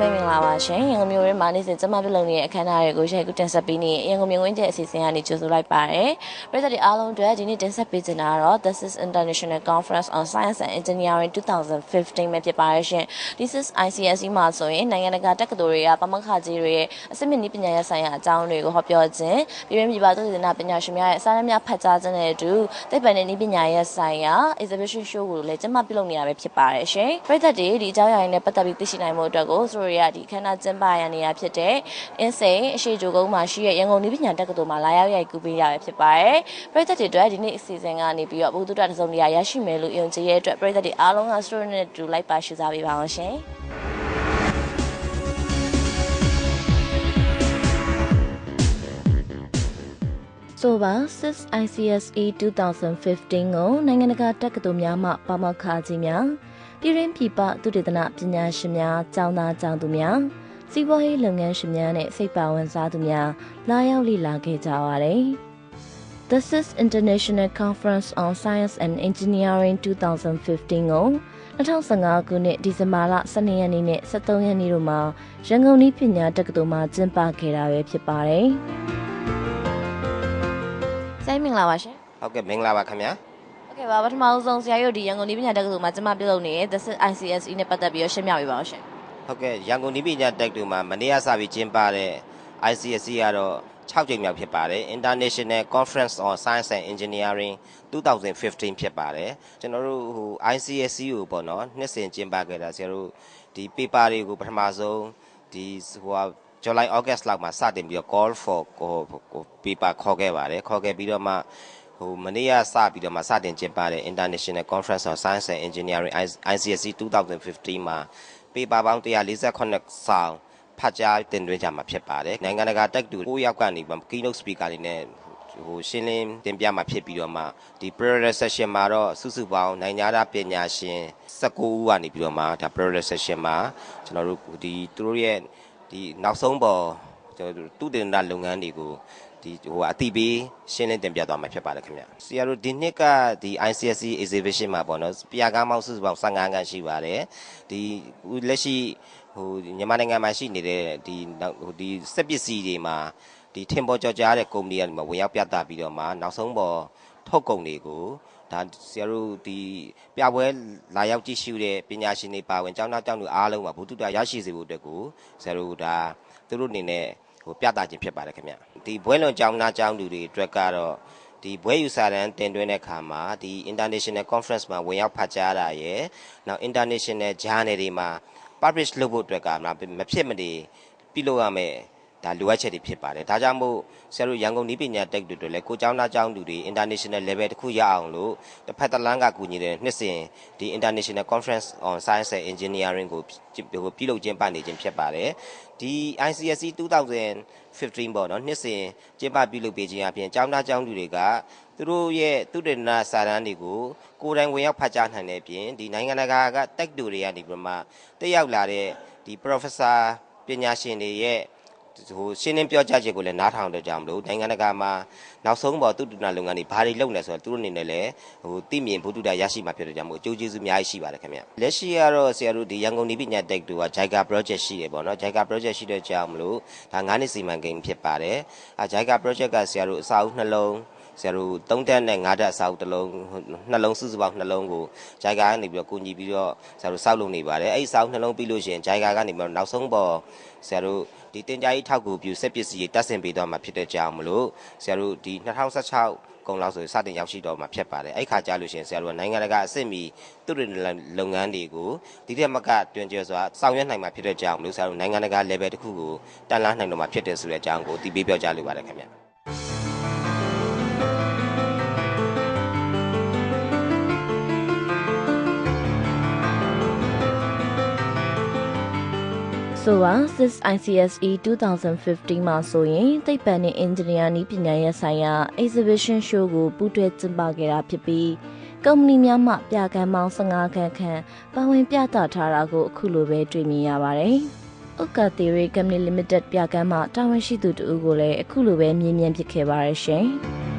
မင်္ဂလာပါရှင်ရန်ကုန်မြို့ရဲမှာနေ့စဉ်ကျမပြုလုပ်နေတဲ့အခမ်းအနားတွေကိုရိုက်ကူးတင်ဆက်ပေးနေရန်ကုန်မြို့ဝင်းကျဲအစီအစဉ်ကနေကြိုဆိုလိုက်ပါတယ်ပရိသတ်တွေအားလုံးအတွက်ဒီနေ့တင်ဆက်ပေးချင်တာကတော့ This is International Conference on Science and Engineering 2015 ပဲဖြစ်ပါတယ်ရှင် This is ICSE မှာဆိုရင်နိုင်ငံတကာတက္ကသိုလ်တွေကပမခကြီးတွေရဲ့အစစ်မြစ်နည်းပညာရပ်ဆိုင်ရာအကြောင်းတွေကိုဟောပြောခြင်းပြည်တွင်းပြည်ပသုတေသနပညာရှင်များရဲ့စာရင်းများဖတ်ကြားခြင်းနဲ့အတူသိပ္ပံနဲ့နည်းပညာရပ်ဆိုင်ရာ exhibition show ကိုလည်းကျမပြုလုပ်နေတာပဲဖြစ်ပါတယ်ရှင်ပရိသတ်တွေဒီအကြောင်းအရာတွေနဲ့ပတ်သက်ပြီးသိရှိနိုင်မှုအတွက်ကိုဆိုရဒီခန္ဓာကျင်းပရနေရဖြစ်တဲ့အင်းစိန်အရှိဂျိုကုန်းမှာရှိတဲ့ရန်ကုန်နည်းပညာတက္ကသိုလ်မှာလာရောက်ရိုက်ကူးပေးရပဲဖြစ်ပါတယ်ပရိသတ်တွေအတွက်ဒီနေ့အစီအစဉ်ကနေပြီးတော့ဘုသူတတစုံတရာရရှိမယ်လို့ယုံကြည်ရတဲ့အတွက်ပရိသတ်တွေအားလုံးက student နဲ့တူလိုက်ပါရှုစားပေးပါအောင်ရှင်ဆိုပါ SIS ICSE 2015 ကိုနိုင်ငံတကာတက္ကသိုလ်များမှပါမောက္ခကြီးများပြည်ရင်းပြည်ပသုတေသနပညာရှင်များကျောင်းသားကျောင်းသူများစီးပွားရေးလုပ်ငန်းရှင်များနဲ့စိတ်ပါဝင်စားသူများလာရောက်လေ့လာခဲ့ကြပါတယ်။ The SIS International Conference on Science and Engineering 2015 ကို2015ခုနှစ်ဒီဇင်ဘာလ12ရက်နေ့နဲ့13ရက်နေ့တို့မှာရန်ကုန်နည်းပညာတက္ကသိုလ်မှာကျင်းပခဲ့တာပဲဖြစ်ပါတယ်။ဆိုင်မင်္ဂလာပါရှင်။ဟုတ်ကဲ့မင်္ဂလာပါခင်ဗျာ။ဟုတ်ကဲ့ပါပထမဆုံးဆရာတို့ဒီရန်ကုန်နည်းပညာတက္ကသိုလ်မှာကျမပြုလုပ်နေတဲ့ The SIS ICSE နဲ့ပတ်သက်ပြီးရှင်းပြပေးပါဦးရှင်။ဟုတ်ကဲ့ရန်ကုန်နည်းပညာတက္ကသိုလ်မှာမနေ့ကစပြီးကျင်းပတဲ့ ICSE ကတော့6ကြိမ်မြောက်ဖြစ်ပါတယ် International Conference on Science and Engineering 2015ဖြစ်ပါတယ်ကျွန်တော်တို့ဟို ICSE ကိုပေါ့နော်နှစ်စဉ်ကျင်းပခဲ့တာဆရာတို့ဒီ paper တွေကိုပထမဆုံးဒီဟိုJuly August လောက်မှာစတင်ပြီးတော့ call for paper ခေါ်ခဲ့ပါတယ်ခေါ်ခဲ့ပြီးတော့မှဟိုမနေ့ကစပြီးတော့မှစတင်ကျင်းပတဲ့ International Conference on Science and Engineering ICSE 2015မှာ paper ပေါင်း148ဆောင်းဖတ်ကြားတင်သွင်းကြမှာဖြစ်ပါတယ်နိုင်ငံတကာတက္ကသိုလ်9ယောက်ကနေမှ keynote speaker တွေနဲ့ဟိုရှင်းလင်းတင်ပြမှာဖြစ်ပြီးတော့မှဒီ priority session မှာတော့စုစုပေါင်းနိုင်ငံသားပညာရှင်19ဦးကနေပြီးတော့မှဒါ priority session မှာကျွန်တော်တို့ဒီသူတို့ရဲ့ဒီနောက်ဆုံးပေါ်ကျွန်တော်တို့တုတင်တာလုပ်ငန်းတွေကိုဒီဟိုအတိပေးရှင်းလင်းတင်ပြသွားမှာဖြစ်ပါတယ်ခင်ဗျဆရာတို့ဒီနှစ်ကဒီ ICSE exhibition မှာပေါ့နော်ပြကားမောက်စုစုပေါင်း15ခန်းရှိပါတယ်ဒီလက်ရှိဟိုမြန်မာနိုင်ငံမှာရှိနေတဲ့ဒီဟိုဒီစက်ပစ္စည်းတွေမှာဒီထင်ပေါ်ကျော်ကြားတဲ့ကုမ္ပဏီတွေမှာဝင်ရောက်ပြသပြီးတော့မှနောက်ဆုံးပေါ်ထုတ်ကုန်တွေကိုဒါဆရာတို့ဒီပြပွဲလာရောက်ကြည့်ရှုတဲ့ပညာရှင်တွေပါဝင်ကျောင်းသားကျောင်းသူအားလုံးမှာဘုသူတရရှိစေဖို့အတွက်ကိုဆရာတို့ဒါသူတို့အနေနဲ့ဟိုပြသခြင်းဖြစ်ပါတယ်ခင်ဗျဒီဘွဲလွန်ကျောင်းသားကျောင်းသူတွေအတွက်ကတော့ဒီဘွဲယူစာတန်းတင်သွင်းတဲ့အခါမှာဒီ International Conference မှာဝင်ရောက်ဖတ်ကြားတာရယ်နောက် International Journal တွေမှာ publish လုပ်ဖို့အတွက်ကမဖြစ်မနေပြုလုပ်ရမယ်ဒါလိုအပ်ချက်တွေဖြစ်ပါတယ်ဒါကြောင့်မို့ဆရာတို့ရန်ကုန်နည်းပညာတက္ကသိုလ်တွေလည်းကိုကျောင်းသားကျောင်းသူတွေ international level တစ်ခုရအောင်လို့တစ်ဖက်တစ်လမ်းကကူညီတဲ့နှစ်စဉ်ဒီ International Conference on Science and Engineering ကိုပြုလုပ်ကျင်းပနေခြင်းဖြစ်ပါတယ်ဒီ ICSE 2015ပေါ့နော်နှစ်စဉ်ကျင်းပပြုလုပ်ပေးခြင်းအပြင်ကျောင်းသားကျောင်းသူတွေကသူတို့ရဲ့သုတေသနစာတမ်းတွေကိုကိုယ်တိုင်ဝင်ရောက်ဖတ်ကြားနိုင်တဲ့အပြင်ဒီနိုင်ငံတကာကတက္ကသိုလ်တွေကနေပြီးမှတက်ရောက်လာတဲ့ဒီ professor ပညာရှင်တွေရဲ့ဟိုရှင်းလင်းပြောကြားချက်ကိုလည်းနားထောင်တော့ကြမလို့နိုင်ငံတကာမှာနောက်ဆုံးပေါ်သုတေသနလုပ်ငန်းတွေဘာတွေလုပ်နေဆိုတော့သူတို့အနေနဲ့လည်းဟိုသိမြင်ဘုဒ္ဓတာရရှိမှာဖြစ်တော့ကြမို့အကျိုးကျေးဇူးအများကြီးရှိပါတယ်ခင်ဗျလက်ရှိကတော့ဆရာတို့ဒီရန်ကုန်နည်းပညာတက္ကသိုလ်က JICA project ရှိတယ်ပေါ့နော် JICA project ရှိတဲ့ကြောင်းမလို့ဒါ9နှစ်စီမံကိန်းဖြစ်ပါတယ်JICA project ကဆရာတို့အစာအုပ်နှလုံးဆရာတို့3တက်နဲ့5တက်အစာအုပ်တစ်လုံးနှလုံးစုစုပေါင်းနှလုံးကို JICA ကနေပြီးတော့ကူညီပြီးတော့ဆရာတို့စောက်လုပ်နေပါတယ်အဲ့ဒီအစာအုပ်နှလုံးပြီးလို့ရှိရင် JICA ကနေပြီးတော့နောက်ဆုံးပေါ်ဆရာတို့ဒီတင်ကြားရေးထောက်ကူပြုစက်ပစ္စည်းတွေတက်ဆင်ပေးတော့မှာဖြစ်တဲ့ကြောင်းမလို့ဆရာတို့ဒီ2016ကုန်လောက်ဆိုစတင်ရောက်ရှိတော့မှာဖြစ်ပါတယ်အဲ့ခါကြလို့ရှိရင်ဆရာတို့နိုင်ငံတကာအဆင့်မီသူတွေလုပ်ငန်းတွေကိုဒီထက်မကတွင်ကျစွာဆောင်ရွက်နိုင်မှာဖြစ်တဲ့ကြောင်းမလို့ဆရာတို့နိုင်ငံတကာ level တစ်ခုကိုတက်လှမ်းနိုင်တော့မှာဖြစ်တဲ့ဆိုတဲ့အကြောင်းကိုသိပေးပြောကြားလိုပါတယ်ခင်ဗျဆိုပါ SIS ICSE 2015မှာဆိုရင်သိပ္ပံနဲ့ engineer နည်းပညာရပ်ဆိုင်ရာ exhibition show ကိုပူးတွဲကျင်းပခဲ့တာဖြစ်ပြီးကုမ္ပဏီများမှပြကန်းပေါင်း15ခန်းခန့်ပါဝင်ပြသထားတာကိုအခုလိုပဲတွေ့မြင်ရပါတယ်။ Oka Theory Company Limited ပြကန်းမှတာဝန်ရှိသူတဦးကိုလည်းအခုလိုပဲမြင်မြန်ဖြစ်ခဲ့ပါရရှင်။